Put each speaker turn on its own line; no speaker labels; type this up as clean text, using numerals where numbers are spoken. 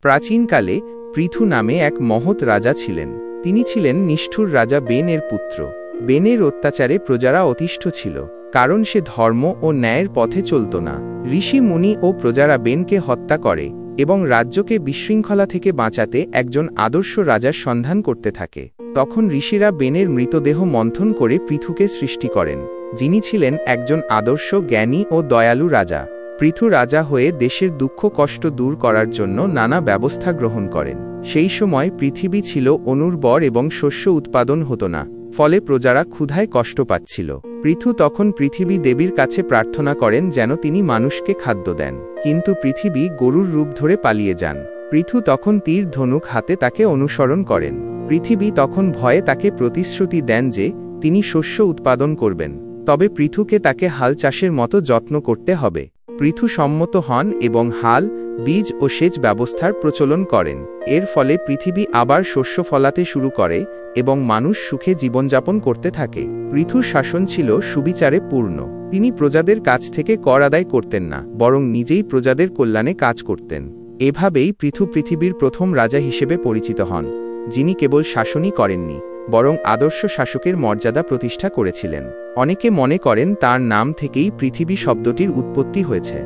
প্রাচীনকালে পৃথু নামে এক মহৎ রাজা ছিলেন। তিনি ছিলেন নিষ্ঠুর রাজা বেনের পুত্র। বেনের অত্যাচারে প্রজারা অতিষ্ঠ ছিল, কারণ সে ধর্ম ও ন্যায়ের পথে চলত না। ঋষি মুনি ও প্রজারা বেনকে হত্যা করে এবং রাজ্যকে বিশৃঙ্খলা থেকে বাঁচাতে একজন আদর্শ রাজার সন্ধান করতে থাকে। তখন ঋষিরা বেনের মৃতদেহ মন্থন করে পৃথুকে সৃষ্টি করেন, যিনি ছিলেন একজন আদর্শ, জ্ঞানী ও দয়ালু রাজা। পৃথু রাজা হয়ে দেশের দুঃখ কষ্ট দূর করার জন্য নানা ব্যবস্থা গ্রহণ করেন। সেই সময় পৃথিবী ছিল অনুর্বর এবং শস্য উৎপাদন হতো না, ফলে প্রজারা ক্ষুধায় কষ্ট পাচ্ছিল। পৃথু তখন পৃথিবী দেবীর কাছে প্রার্থনা করেন যেন তিনি মানুষকে খাদ্য দেন, কিন্তু পৃথিবী গরুর রূপ ধরে পালিয়ে যান। পৃথু তখন তীর ধনুক হাতে তাকে অনুসরণ করেন। পৃথিবী তখন ভয়ে তাকে প্রতিশ্রুতি দেন যে তিনি শস্য উৎপাদন করবেন, তবে পৃথুকে তাকে হাল চাষের মতো যত্ন করতে হবে। পৃথু সম্মত হন এবং হাল, বীজ ও সেচ ব্যবস্থার প্রচলন করেন। এর ফলে পৃথিবী আবার শস্য ফলাতে শুরু করে এবং মানুষ সুখে জীবনযাপন করতে থাকে। পৃথুর শাসন ছিল সুবিচারে পূর্ণ। তিনি প্রজাদের কাছ থেকে কর আদায় করতেন না, বরং নিজেই প্রজাদের কল্যাণে কাজ করতেন। এভাবেই পৃথু পৃথিবীর প্রথম রাজা হিসেবে পরিচিত হন, যিনি কেবল শাসনই করেননি, বরং আদর্শ শাসকের মর্যাদা প্রতিষ্ঠা করেছিলেন। অনেকে মনে করেন তার নাম থেকেই পৃথিবী শব্দটির উৎপত্তি হয়েছে।